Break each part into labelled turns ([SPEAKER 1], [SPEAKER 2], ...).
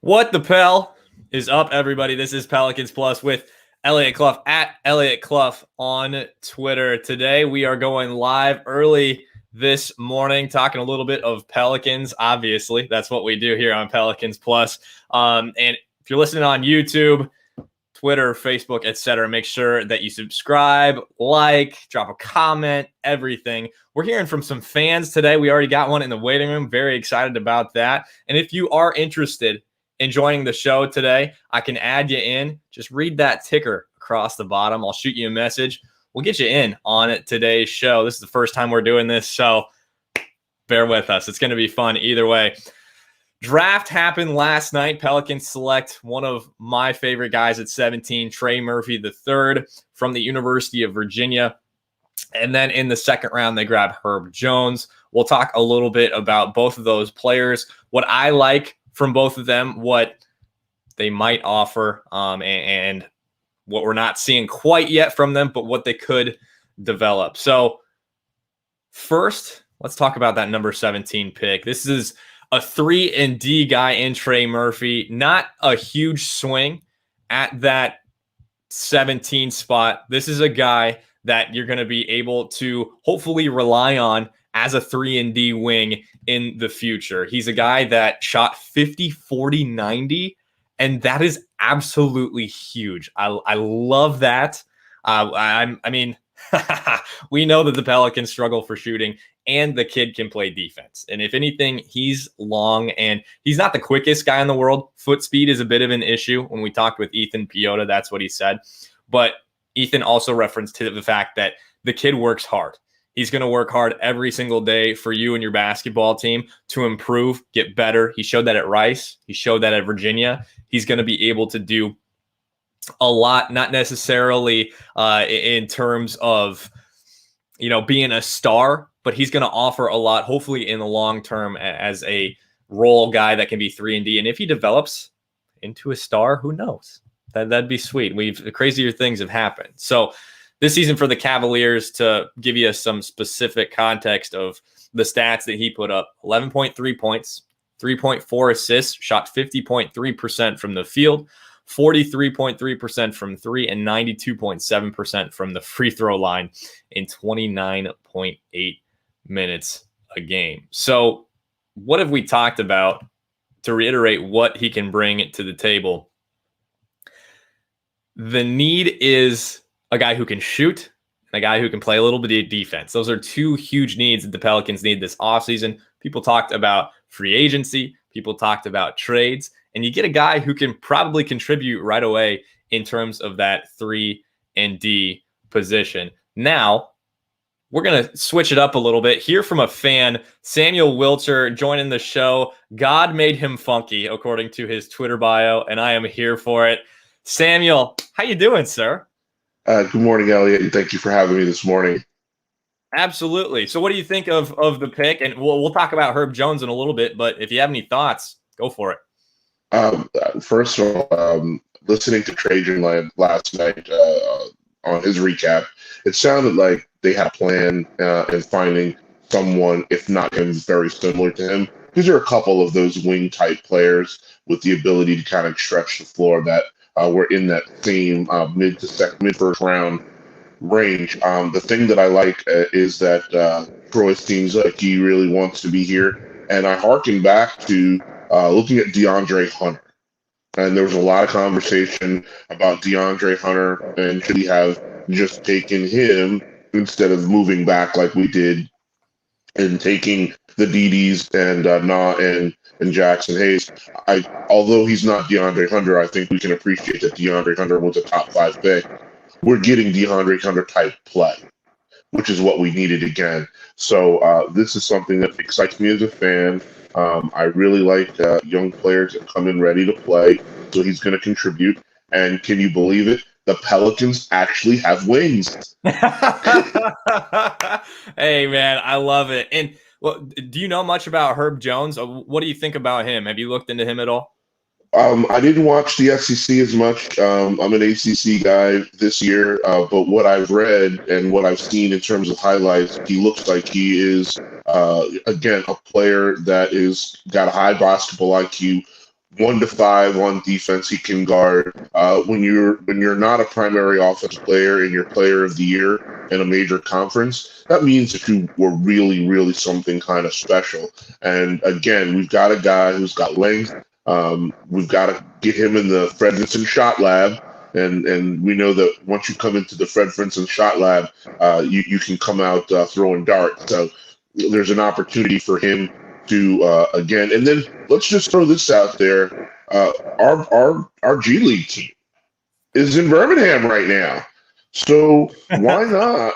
[SPEAKER 1] What the Pel is up, everybody? This is Pelicans Plus with Elliot Clough at Elliot Clough on Twitter. Today we are going live early this morning, talking a little bit of Pelicans. Obviously, that's what we do here on Pelicans Plus. And if you're listening on YouTube, Twitter, Facebook, etc., make sure that you subscribe, like, drop a comment, everything. We're hearing from some fans today. We already got one in the waiting room. Very excited about that. And if you are interested in joining the show today, I can add you in. Just read that ticker across the bottom. I'll shoot you a message. We'll get you in on today's show. This is the first time we're doing this, so bear with us. It's going to be fun either way. Draft happened last night. Pelicans select one of my favorite guys at 17, Trey Murphy III from the University of Virginia. And then in the second round, they grab Herb Jones. We'll talk a little bit about both of those players, what I like from both of them, what they might offer, and what we're not seeing quite yet from them, but what they could develop. So first, let's talk about that number 17 pick. This is a 3-and-D guy in Trey Murphy. Not a huge swing at that 17 spot. This is a guy that you're going to be able to hopefully rely on as a 3-and-D wing in the future. He's a guy that shot 50, 40, 90, and that is absolutely huge. I love that. I mean, we know that the Pelicans struggle for shooting, and the kid can play defense. And if anything, he's long, and he's not the quickest guy in the world. Foot speed is a bit of an issue. When we talked with Ethan Piota, that's what he said. But Ethan also referenced to the fact that the kid works hard. He's going to work hard every single day for you and your basketball team to improve, get better. He showed that at Rice. He showed that at Virginia. He's going to be able to do a lot, not necessarily in terms of, being a star, but he's going to offer a lot, hopefully in the long term, as a role guy that can be 3-and-D. And if he develops into a star, who knows? That'd be sweet. Crazier things have happened. So this season for the Cavaliers, to give you some specific context of the stats that he put up: 11.3 points, 3.4 assists, shot 50.3% from the field, 43.3% from three, and 92.7% from the free throw line in 29.8 minutes a game. So what have we talked about to reiterate what he can bring to the table? The need is a guy who can shoot and a guy who can play a little bit of defense. Those are two huge needs that the Pelicans need this offseason. People talked about free agency. People talked about trades. And you get a guy who can probably contribute right away in terms of that 3-and-D position. Now, we're going to switch it up a little bit. Hear from a fan, Samuel Wilcher, joining the show. God made him funky, according to his Twitter bio, and I am here for it. Samuel, how you doing, sir?
[SPEAKER 2] Good morning, Elliot, and thank you for having me this morning.
[SPEAKER 1] Absolutely. So what do you think of the pick? And we'll talk about Herb Jones in a little bit, but if you have any thoughts, go for it.
[SPEAKER 2] First of all, listening to Trajan last night on his recap, it sounded like they had a plan in finding someone, if not him, very similar to him. Because there are a couple of those wing-type players with the ability to kind of stretch the floor that were in that same mid-first round range. The thing that I like is that Troy seems like he really wants to be here. And I harken back to looking at DeAndre Hunter. And there was a lot of conversation about DeAndre Hunter and should he have just taken him instead of moving back like we did and taking the DDs and Jackson Hayes. Although he's not DeAndre Hunter, I think we can appreciate that DeAndre Hunter was a top 5 pick. We're getting DeAndre Hunter type play, which is what we needed again. So this is something that excites me as a fan. I really like young players that come in ready to play, so he's going to contribute. And can you believe it? The Pelicans actually have wings.
[SPEAKER 1] Hey, man, I love it. And do you know much about Herb Jones? What do you think about him? Have you looked into him at all?
[SPEAKER 2] I didn't watch the SEC as much. I'm an ACC guy this year, but what I've read and what I've seen in terms of highlights, he looks like he is, again, a player that is got a high basketball IQ, 1 to 5 on defense. He can guard. When you're not a primary offensive player and you're player of the year in a major conference, that means that you were really, really something kind of special. And again, we've got a guy who's got length. We've got to get him in the Fred Vinson shot lab. And we know that once you come into the Fred Vinson shot lab, you can come out throwing darts. So there's an opportunity for him to again. And then let's just throw this out there: our G League team is in Birmingham right now, so why not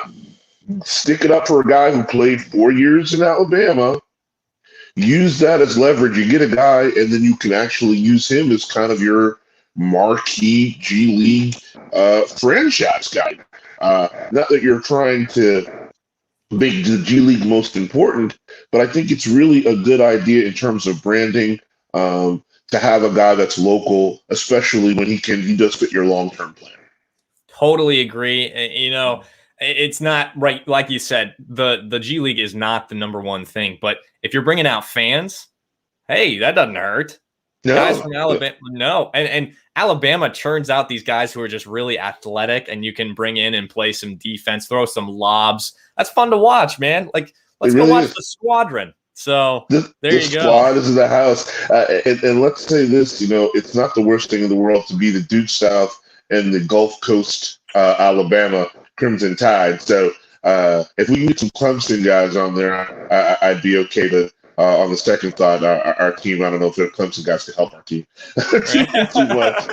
[SPEAKER 2] stick it up for a guy who played 4 years in Alabama? Use that as leverage. You get a guy, and then you can actually use him as kind of your marquee G League franchise guy. Not that you're trying to make the G League most important, but I think it's really a good idea in terms of branding to have a guy that's local, especially when he does fit your long-term plan.
[SPEAKER 1] Totally agree. It's not right. Like you said, the G League is not the number one thing, but if you're bringing out fans, hey, that doesn't hurt.
[SPEAKER 2] No.
[SPEAKER 1] Guys from Alabama, no. And Alabama churns out these guys who are just really athletic, and you can bring in and play some defense, throw some lobs. That's fun to watch, man. Like, let's go watch the Squadron. So there you go.
[SPEAKER 2] The squad is in the house. And let's say this, it's not the worst thing in the world to be the Duke South and the Gulf Coast, Alabama Crimson Tide. So if we can get some Clemson guys on there, I'd be okay. But on the second thought, our team, I don't know if the Clemson guys could help our team too much,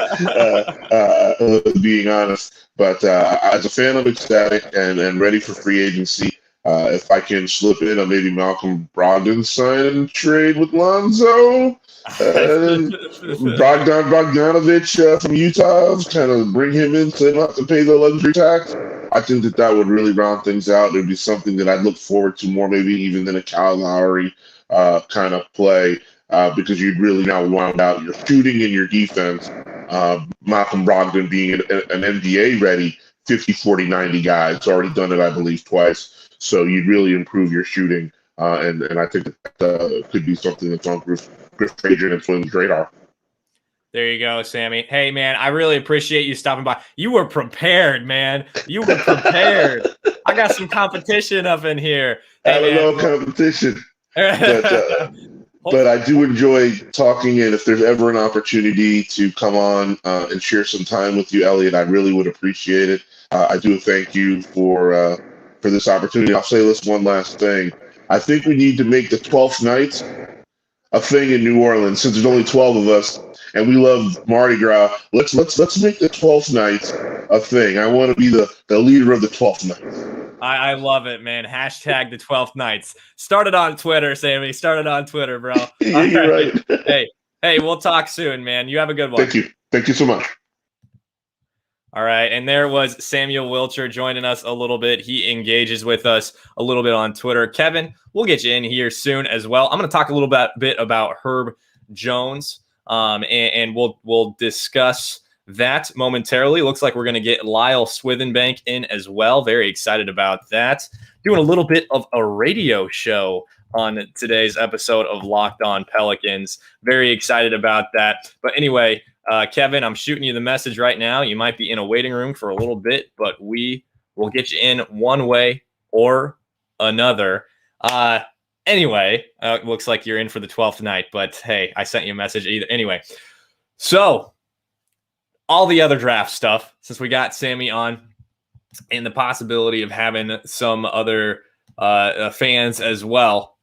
[SPEAKER 2] being honest. But as a fan, I'm ecstatic and ready for free agency. If I can slip in a maybe Malcolm Brogdon sign and trade with Lonzo, Bogdanovich from Utah, kind of bring him in so they don't have to pay the luxury tax. I think that would really round things out. It would be something that I'd look forward to more, maybe even than a Kyle Lowry kind of play, because you'd really now round out your shooting and your defense. Malcolm Brogdon being an NBA-ready 50, 40, 90 guy. It's already done it, I believe, twice. So you'd really improve your shooting, and I think that could be something that's on Griff Trajan and Flynn's radar.
[SPEAKER 1] There you go, Sammy. Hey, man, I really appreciate you stopping by. You were prepared, man. You were prepared. I got some competition up in here.
[SPEAKER 2] Hey, I don't know competition, but I do enjoy talking, and if there's ever an opportunity to come on and share some time with you, Elliot, I really would appreciate it. I do thank you for this opportunity. I'll say this one last thing. I think we need to make the 12th night a thing in New Orleans, since there's only 12 of us and we love Mardi Gras. Let's make the 12th night a thing. I want to be the leader of the 12th night.
[SPEAKER 1] I love it, man. Hashtag the 12th nights. Started on Twitter, Sammy. Started on Twitter, bro.
[SPEAKER 2] You're right.
[SPEAKER 1] Hey, we'll talk soon, man. You have a good one.
[SPEAKER 2] Thank you. Thank you so much.
[SPEAKER 1] All right, and there was Samuel Wilcher joining us a little bit. He engages with us a little bit on Twitter. Kevin, we'll get you in here soon as well. I'm going to talk a little bit about Herb Jones, and we'll discuss that momentarily. Looks like we're going to get Lyle Swithenbank in as well. Very excited about that. Doing a little bit of a radio show on today's episode of Locked On Pelicans. Very excited about that. But anyway, Kevin, I'm shooting you the message right now. You might be in a waiting room for a little bit, but we will get you in one way or another. Anyway, looks like you're in for the 12th night, but hey, I sent you a message either. Anyway, so all the other draft stuff, since we got Sammy on, and the possibility of having some other fans as well,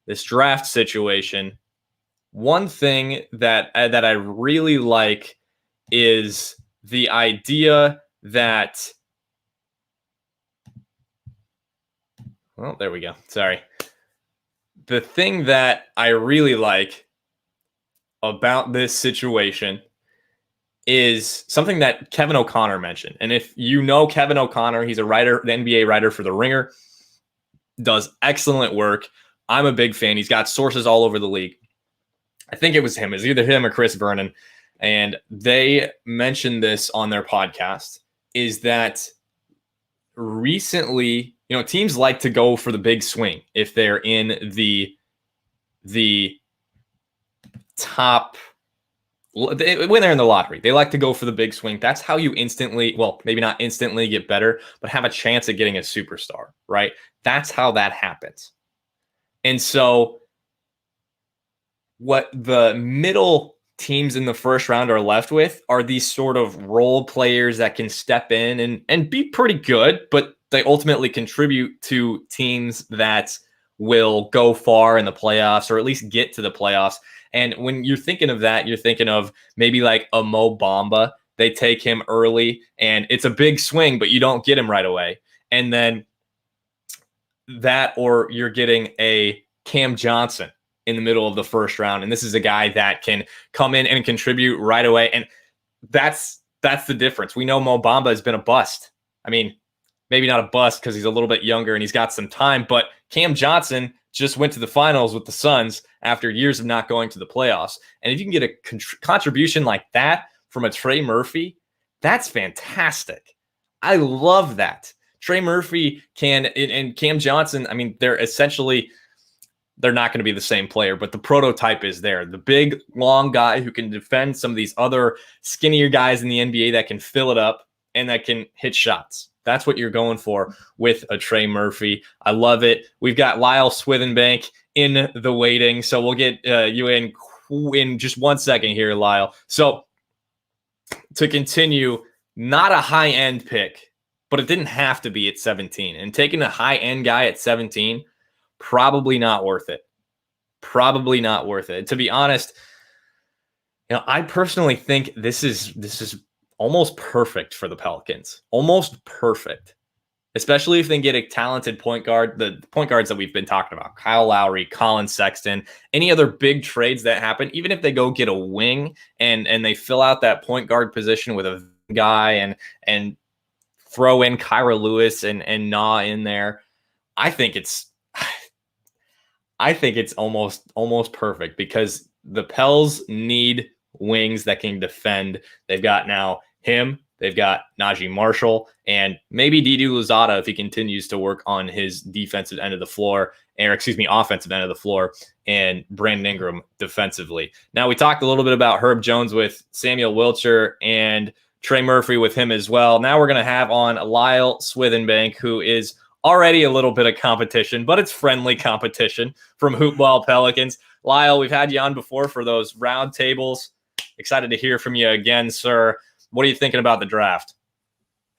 [SPEAKER 1] this draft situation. One thing that I really like is the idea that, well, there we go. Sorry. The thing that I really like about this situation is something that Kevin O'Connor mentioned. And if you know Kevin O'Connor, he's a writer, the NBA writer for The Ringer, does excellent work. I'm a big fan. He's got sources all over the league. I think it was him. It was either him or Chris Vernon. And they mentioned this on their podcast, is that recently, teams like to go for the big swing if they're in the top when they're in the lottery, they like to go for the big swing. That's how you instantly, well, maybe not instantly get better, but have a chance at getting a superstar, right? That's how that happens. And so what the middle teams in the first round are left with are these sort of role players that can step in and be pretty good, but they ultimately contribute to teams that will go far in the playoffs or at least get to the playoffs. And when you're thinking of that, you're thinking of maybe like a Mo Bamba. They take him early and it's a big swing, but you don't get him right away. And then that, or you're getting a Cam Johnson in the middle of the first round. And this is a guy that can come in and contribute right away. And that's the difference. We know Mo Bamba has been a bust. I mean, maybe not a bust because he's a little bit younger and he's got some time, but Cam Johnson just went to the finals with the Suns after years of not going to the playoffs. And if you can get a contribution like that from a Trey Murphy, that's fantastic. I love that. Trey Murphy and Cam Johnson, I mean, they're not going to be the same player, but the prototype is there. The big, long guy who can defend some of these other skinnier guys in the NBA that can fill it up and that can hit shots. That's what you're going for with a Trey Murphy. I love it. We've got Lyle Swithenbank in the waiting, so we'll get you in just 1 second here, Lyle. So to continue, not a high-end pick, but it didn't have to be at 17. And taking a high-end guy at 17, probably not worth it. Probably not worth it. To be honest, I personally think this is almost perfect for the Pelicans. Almost perfect. Especially if they get a talented point guard. The point guards that we've been talking about, Kyle Lowry, Colin Sexton, any other big trades that happen, even if they go get a wing and they fill out that point guard position with a guy and throw in Kyra Lewis and Nah in there, I think it's almost perfect because the Pels need wings that can defend. They've got now him, they've got Najee Marshall, and maybe Didi Louzada if he continues to work on his offensive end of the floor, and Brandon Ingram defensively. Now, we talked a little bit about Herb Jones with Samuel Wilcher and Trey Murphy with him as well. Now we're going to have on Lyle Swithenbank, who is already a little bit of competition, but it's friendly competition from Hoopball Pelicans. Lyle, we've had you on before for those round tables. Excited to hear from you again, sir. What are you thinking about the draft?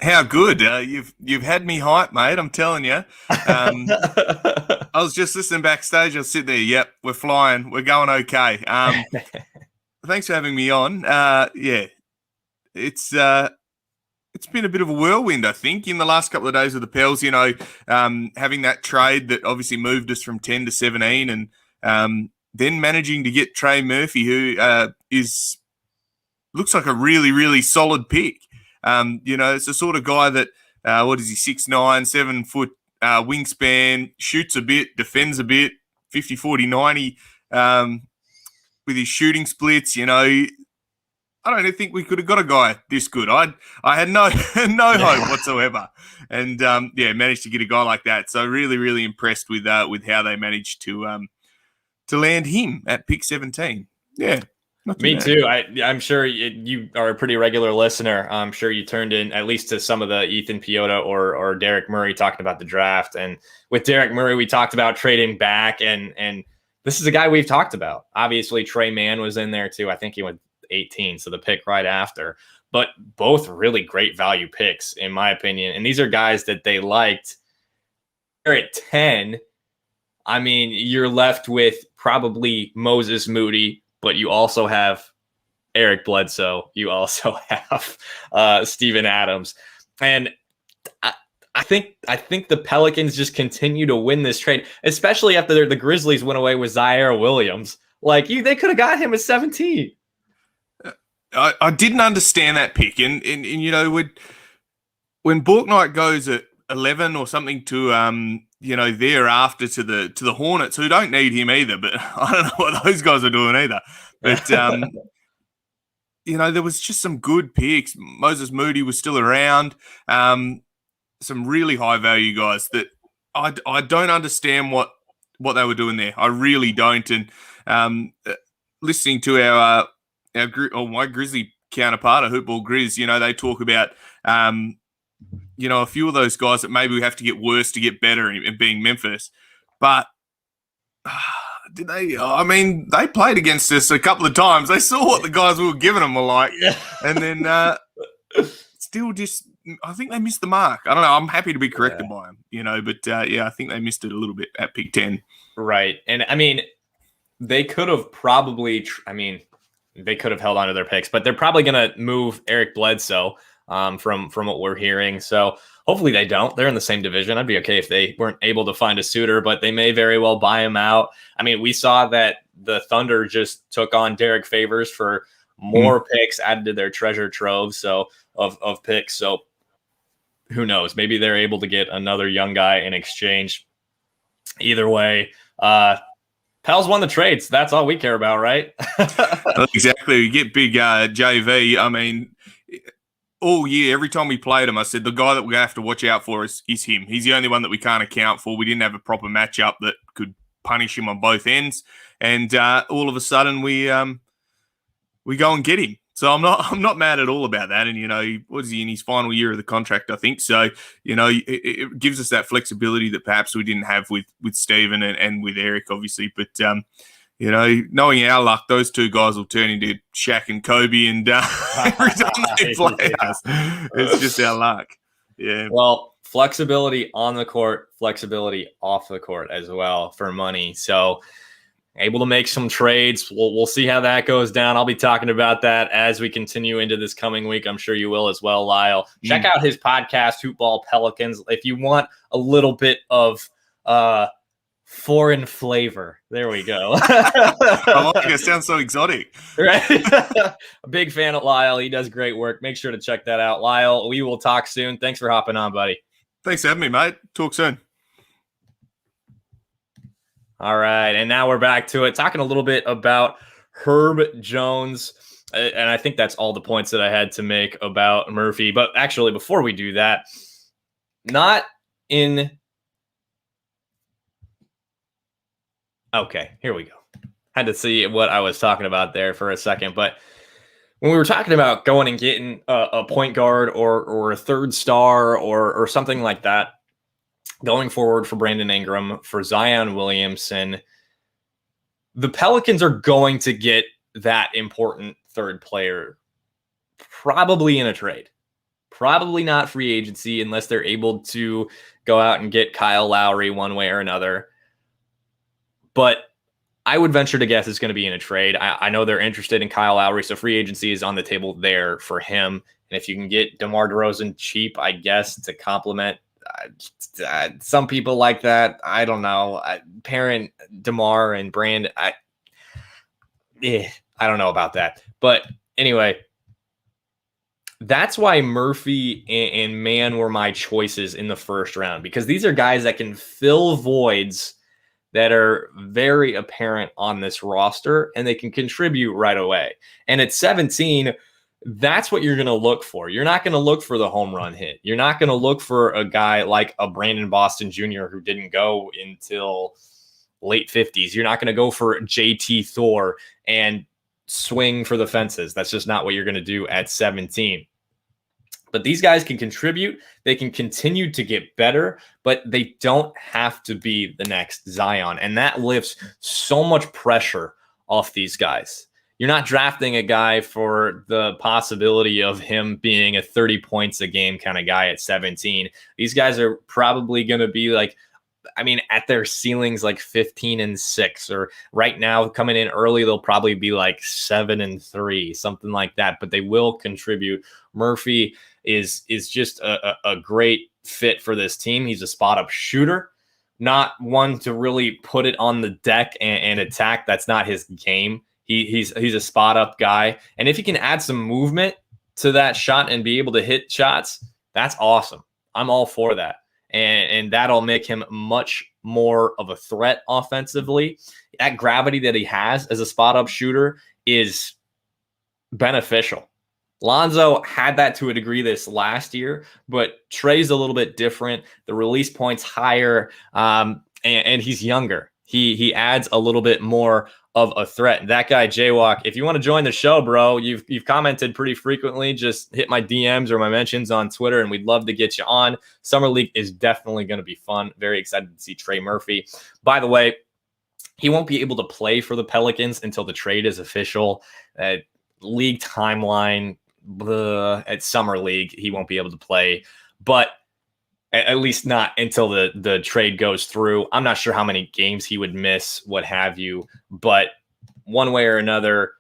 [SPEAKER 3] How good. You've had me hyped, mate. I'm telling you. I was just listening backstage. I was sitting there. Yep, we're flying. We're going okay. Thanks for having me on. It's been a bit of a whirlwind, I think, in the last couple of days of the Pels, having that trade that obviously moved us from 10 to 17 and then managing to get Trey Murphy, who looks like a really, really solid pick. It's the sort of guy that, 6'9", 7 foot wingspan, shoots a bit, defends a bit, 50, 40, 90 with his shooting splits, I don't think we could have got a guy this good. I had no hope whatsoever, and managed to get a guy like that. So really, really impressed with how they managed to land him at pick 17. Yeah,
[SPEAKER 1] me too. I'm sure you are a pretty regular listener. I'm sure you turned in at least to some of the Ethan Piota or Derek Murray talking about the draft. And with Derek Murray, we talked about trading back, and this is a guy we've talked about. Obviously, Trey Mann was in there too. I think he went 18, so the pick right after. But both really great value picks, in my opinion. And these are guys that they liked. They're at 10. I mean, you're left with probably Moses Moody, but you also have Eric Bledsoe. You also have Steven Adams. And I think the Pelicans just continue to win this trade, especially after the Grizzlies went away with Zaire Williams. Like, they could have got him at 17.
[SPEAKER 3] I didn't understand that pick, and when Borknight goes at 11 or something to thereafter to the Hornets, who don't need him either, but I don't know what those guys are doing either. But there was just some good picks. Moses Moody was still around. Some really high value guys that I don't understand what they were doing there. I really don't. And listening to our my Grizzly counterpart, a Hoopball Grizz, they talk about, a few of those guys that maybe we have to get worse to get better, and being Memphis. But did they? I mean, they played against us a couple of times. They saw what the guys we were giving them were like, and then still just. I think they missed the mark. I don't know. I'm happy to be corrected by them, but I think they missed it a little bit at pick 10.
[SPEAKER 1] Right. And I mean, they could have probably, they could have held on to their picks, but they're probably going to move Eric Bledsoe from what we're hearing. So hopefully they don't. They're in the same division. I'd be okay if they weren't able to find a suitor, but they may very well buy him out. I mean, we saw that the Thunder just took on Derek Favors for more picks added to their treasure trove of picks. So who knows? Maybe they're able to get another young guy in exchange. Either way, Pels won the trades. That's all we care about, right?
[SPEAKER 3] Exactly. You get big JV. I mean, all year, every time we played him, I said the guy that we have to watch out for is him. He's the only one that we can't account for. We didn't have a proper matchup that could punish him on both ends, and all of a sudden we go and get him. So I'm not mad at all about that. And, what is he in his final year of the contract, I think. So, it gives us that flexibility that perhaps we didn't have with Steven and with Eric, obviously. But, knowing our luck, those two guys will turn into Shaq and Kobe and every time they play us. It's just our luck. Yeah.
[SPEAKER 1] Well, flexibility on the court, flexibility off the court as well for money. So, able to make some trades. We'll see how that goes down. I'll be talking about that as we continue into this coming week. I'm sure you will as well, Lyle. Check out his podcast, Hoopball Pelicans, if you want a little bit of foreign flavor. There we go.
[SPEAKER 3] I like it. It sounds so exotic.
[SPEAKER 1] Right? A big fan of Lyle. He does great work. Make sure to check that out. Lyle, we will talk soon. Thanks for hopping on, buddy.
[SPEAKER 3] Thanks for having me, mate. Talk soon.
[SPEAKER 1] All right, and now we're back to it, talking a little bit about Herb Jones, and I think that's all the points that I had to make about Murphy. But actually, before we do that, okay, here we go. Had to see what I was talking about there for a second, but when we were talking about going and getting a point guard or a third star or something like that, going forward for Brandon Ingram, for Zion Williamson, the Pelicans are going to get that important third player probably in a trade. Probably not free agency unless they're able to go out and get Kyle Lowry one way or another. But I would venture to guess it's going to be in a trade. I know they're interested in Kyle Lowry, so free agency is on the table there for him. And if you can get DeMar DeRozan cheap, I guess, to complement some people like that. I don't know. Pairing DeMar and Brand, I don't know about that. But anyway, that's why Murphy and Mann were my choices in the first round, because these are guys that can fill voids that are very apparent on this roster, and they can contribute right away. And at 17, that's what you're going to look for. You're not going to look for the home run hit. You're not going to look for a guy like a Brandon Boston Jr. who didn't go until late 50s. You're not going to go for JT Thor and swing for the fences. That's just not what you're going to do at 17. But these guys can contribute. They can continue to get better, but they don't have to be the next Zion. And that lifts so much pressure off these guys. You're not drafting a guy for the possibility of him being a 30 points a game kind of guy at 17. These guys are probably going to be at their ceilings, like 15-6, or right now coming in early, they'll probably be like 7-3, something like that, but they will contribute. Murphy is just a great fit for this team. He's a spot up shooter, not one to really put it on the deck and attack. That's not his game. He's a spot up guy. And if he can add some movement to that shot and be able to hit shots, that's awesome. I'm all for that. And that'll make him much more of a threat offensively. That gravity that he has as a spot up shooter is beneficial. Lonzo had that to a degree this last year, but Trey's a little bit different. The release point's higher, and he's younger. He adds a little bit more of a threat. That guy, Jaywalk, if you want to join the show, bro, you've commented pretty frequently. Just hit my DMs or my mentions on Twitter, and we'd love to get you on. Summer League is definitely going to be fun. Very excited to see Trey Murphy. By the way, he won't be able to play for the Pelicans until the trade is official. League timeline, at Summer League, he won't be able to play. But at least not until the trade goes through. I'm not sure how many games he would miss, what have you, but one way or another,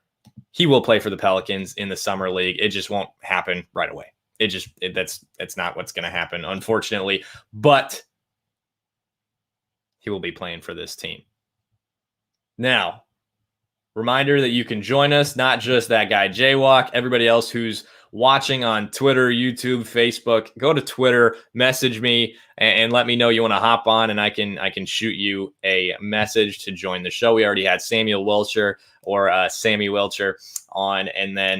[SPEAKER 1] he will play for the Pelicans in the Summer League. It just won't happen right away. That's not what's going to happen, unfortunately, but he will be playing for this team. Now, reminder that you can join us, not just that guy, Jaywalk, everybody else who's watching on Twitter, YouTube, Facebook. Go to Twitter, message me, and let me know you want to hop on, and I can shoot you a message to join the show. We already had Sammy Wilcher on, and then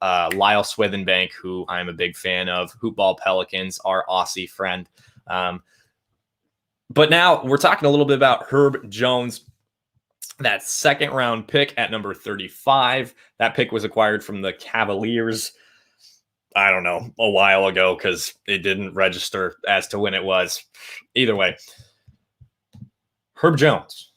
[SPEAKER 1] Lyle Swithenbank, who I'm a big fan of, Hoopball Pelicans, our Aussie friend. But now we're talking a little bit about Herb Jones. That second round pick at number 35. That pick was acquired from the Cavaliers, I don't know, a while ago, because it didn't register as to when it was. Either way, Herb Jones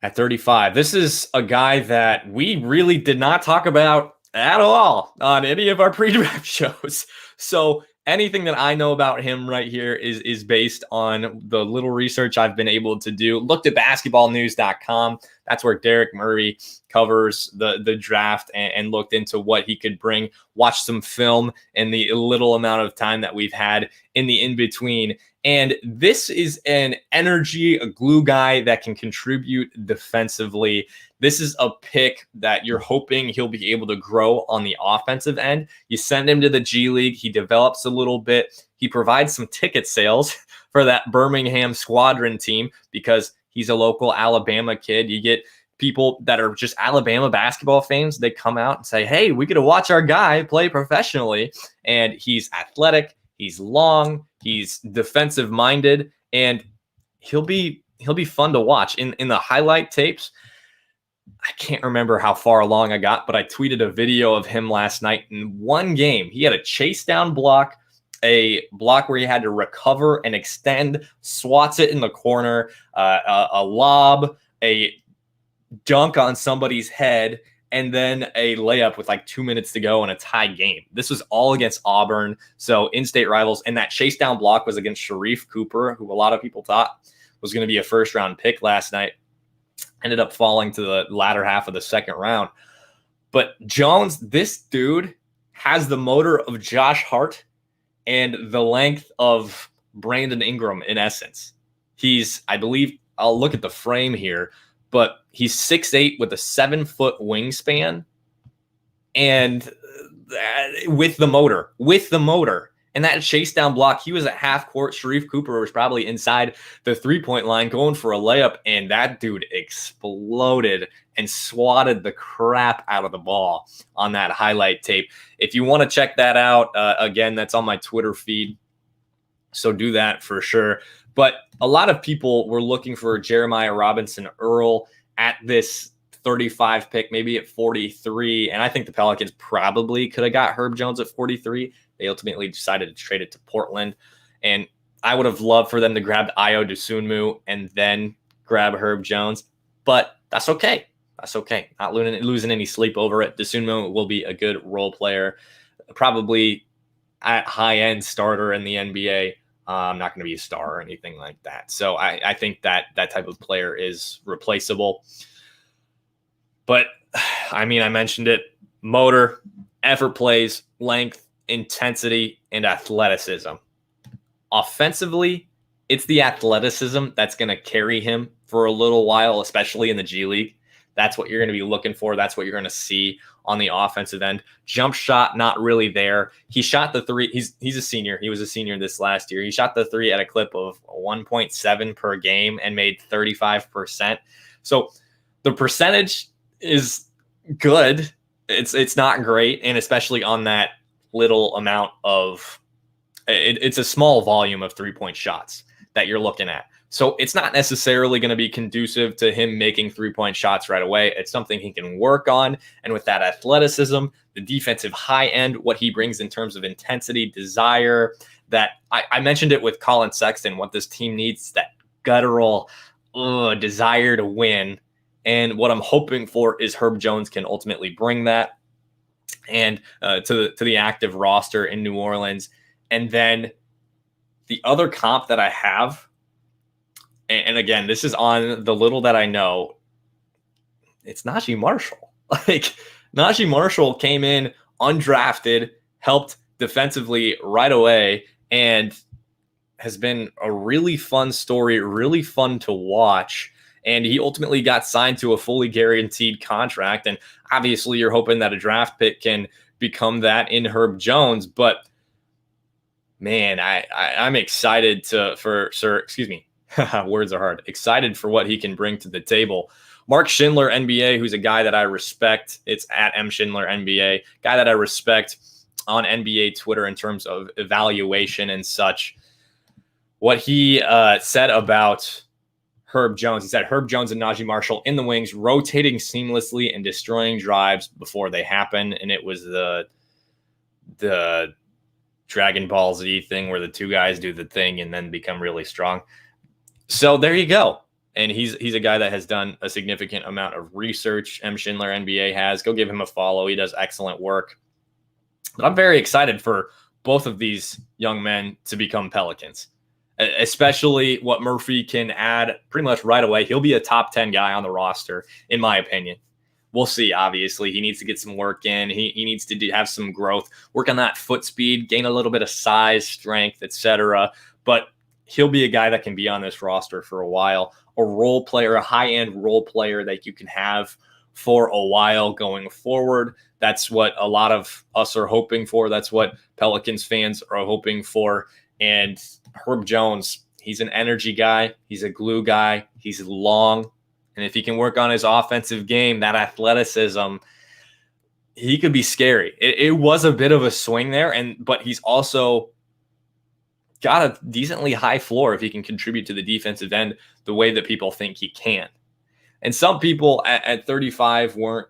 [SPEAKER 1] at 35. This is a guy that we really did not talk about at all on any of our pre-draft shows. So anything that I know about him right here is based on the little research I've been able to do. Looked at basketballnews.com. That's where Derek Murray covers the draft, and looked into what he could bring, watched some film in the little amount of time that we've had in the in-between. And this is a glue guy that can contribute defensively. This is a pick that you're hoping he'll be able to grow on the offensive end. You send him to the G League. He develops a little bit. He provides some ticket sales for that Birmingham Squadron team because he's a local Alabama kid. You get people that are just Alabama basketball fans. They come out and say, hey, we get to watch our guy play professionally. And he's athletic. He's long. He's defensive minded, and he'll be fun to watch. In the highlight tapes, I can't remember how far along I got, but I tweeted a video of him last night. In one game, he had a chase down block, a block where he had to recover and extend, swats it in the corner, a lob, a dunk on somebody's head, and then a layup with like 2 minutes to go in a tie game. This was all against Auburn, so in-state rivals. And that chase down block was against Sharif Cooper, who a lot of people thought was going to be a first-round pick last night. Ended up falling to the latter half of the second round. But Jones, this dude has the motor of Josh Hart and the length of Brandon Ingram in essence. He's, I believe, I'll look at the frame here, but he's 6'8" with a 7-foot wingspan, and with the motor. And that chase down block, he was at half court. Sharif Cooper was probably inside the 3-point line going for a layup, and that dude exploded and swatted the crap out of the ball on that highlight tape. If you want to check that out, again, that's on my Twitter feed, so do that for sure. But a lot of people were looking for Jeremiah Robinson Earl at this 35 pick, maybe at 43. And I think the Pelicans probably could have got Herb Jones at 43. They ultimately decided to trade it to Portland. And I would have loved for them to grab Ayo Dosunmu and then grab Herb Jones. But that's okay. That's okay. Not losing any sleep over it. Dosunmu will be a good role player, probably at high-end starter in the NBA. I'm not going to be a star or anything like that. So I think that type of player is replaceable. But, I mean, I mentioned it. Motor, effort plays, length, intensity, and athleticism. Offensively, it's the athleticism that's going to carry him for a little while, especially in the G League. That's what you're going to be looking for. That's what you're going to see on the offensive end. Jump shot, not really there. He shot the three. He's a senior. He was a senior this last year. He shot the three at a clip of 1.7 per game and made 35%. So the percentage is good. It's not great, and especially on that little amount of it's a small volume of 3-point shots that you're looking at. So it's not necessarily going to be conducive to him making 3-point shots right away. It's something he can work on. And with that athleticism, the defensive high end, what he brings in terms of intensity, desire, that I mentioned it with Colin Sexton, what this team needs, that guttural desire to win. And what I'm hoping for is Herb Jones can ultimately bring that and to the active roster in New Orleans. And then the other comp that I have, and again, this is on the little that I know, it's Najee Marshall. Like, Najee Marshall came in undrafted, helped defensively right away, and has been a really fun story, really fun to watch. And he ultimately got signed to a fully guaranteed contract. And obviously, you're hoping that a draft pick can become that in Herb Jones. But man, I'm excited words are hard. Excited for what he can bring to the table. Mark Schindler, NBA, who's a guy that I respect. It's at M Schindler NBA, guy that I respect on NBA Twitter in terms of evaluation and such. What he said about Herb Jones, he said Herb Jones and Najee Marshall in the wings, rotating seamlessly and destroying drives before they happen. And it was the Dragon Ball Z thing where the two guys do the thing and then become really strong. So there you go. And he's a guy that has done a significant amount of research. M Schindler NBA has. Go give him a follow. He does excellent work. But I'm very excited for both of these young men to become Pelicans, especially what Murphy can add pretty much right away. He'll be a top 10 guy on the roster, in my opinion. We'll see, obviously. He needs to get some work in. He needs to have some growth, work on that foot speed, gain a little bit of size, strength, etc. But he'll be a guy that can be on this roster for a while, a role player, a high-end role player that you can have for a while going forward. That's what a lot of us are hoping for. That's what Pelicans fans are hoping for. And Herb Jones, he's an energy guy. He's a glue guy. He's long. And if he can work on his offensive game, that athleticism, he could be scary. It was a bit of a swing there, but he's also got a decently high floor if he can contribute to the defensive end the way that people think he can. And some people at 35 weren't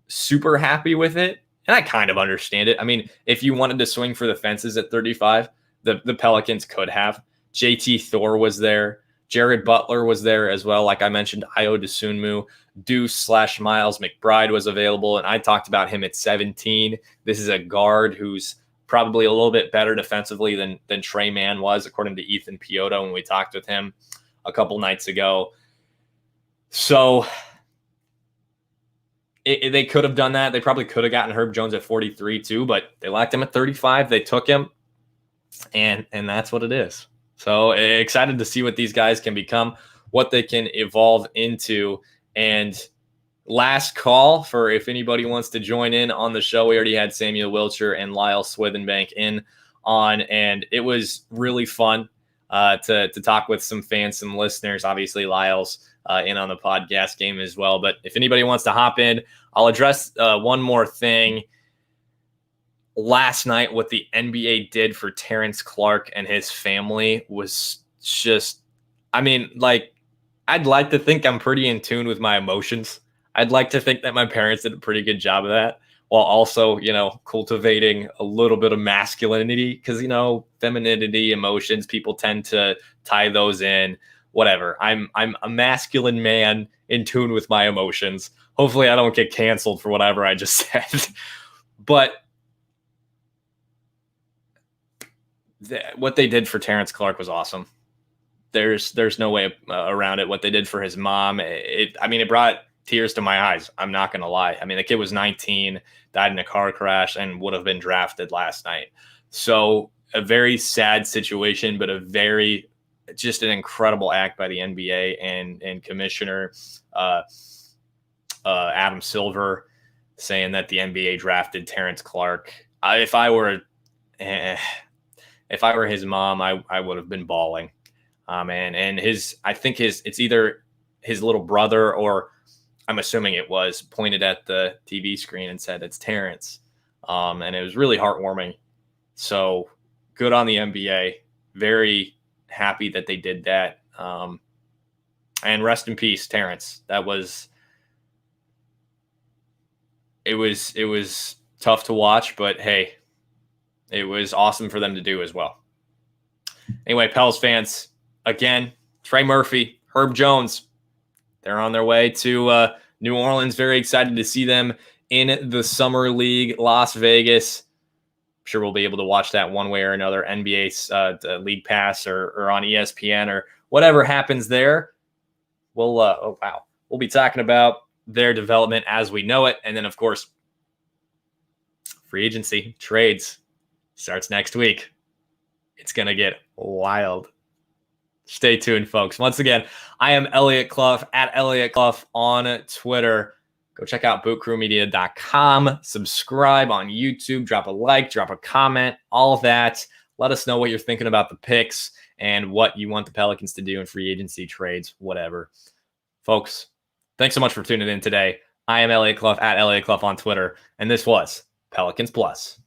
[SPEAKER 1] super happy with it, and I kind of understand it. I mean, if you wanted to swing for the fences at 35, the Pelicans could have. JT Thor was there. Jared Butler was there as well. Like I mentioned, Ayo Dosunmu, Deuce/Miles McBride was available, and I talked about him at 17. This is a guard who's probably a little bit better defensively than Trey Mann was, according to Ethan Piotto when we talked with him a couple nights ago. So they could have done that. They probably could have gotten Herb Jones at 43 too, but they liked him at 35. They took him, and that's what it is. So excited to see what these guys can become, what they can evolve into. And last call for if anybody wants to join in on the show. We already had Samuel Wilcher and Lyle Swithenbank in on, and it was really fun to talk with some fans, some listeners. Obviously, Lyle's in on the podcast game as well. But if anybody wants to hop in, I'll address one more thing. Last night, what the NBA did for Terrence Clark and his family was just, I mean, like, I'd like to think I'm pretty in tune with my emotions. I'd like to think that my parents did a pretty good job of that, while also, cultivating a little bit of masculinity, because, femininity, emotions, people tend to tie those in. Whatever. I'm a masculine man in tune with my emotions. Hopefully I don't get canceled for whatever I just said. But what they did for Terrence Clark was awesome. There's no way around it. What they did for his mom, it brought tears to my eyes. I'm not going to lie. I mean, the kid was 19, died in a car crash, and would have been drafted last night. So a very sad situation, but just an incredible act by the NBA and Commissioner Adam Silver, saying that the NBA drafted Terrence Clark. If I were his mom, I would have been bawling. And it's either his little brother, or I'm assuming it was, pointed at the TV screen and said, "It's Terrence." And it was really heartwarming. So good on the NBA. Very happy that they did that. And rest in peace, Terrence. It was tough to watch, but hey, it was awesome for them to do as well. Anyway, Pels fans, again, Trey Murphy, Herb Jones, they're on their way to New Orleans. Very excited to see them in the Summer League, Las Vegas. I'm sure we'll be able to watch that one way or another, NBA League Pass or on ESPN or whatever happens there. We'll be talking about their development as we know it. And then, of course, free agency, trades starts next week. It's going to get wild. Stay tuned, folks. Once again, I am Elliot Clough at Elliot Clough on Twitter. Go check out bootcrewmedia.com. Subscribe on YouTube. Drop a like, drop a comment, all of that. Let us know what you're thinking about the picks and what you want the Pelicans to do in free agency, trades, whatever. Folks, thanks so much for tuning in today. I am Elliot Clough at Elliot Clough on Twitter, and this was Pelicans Plus.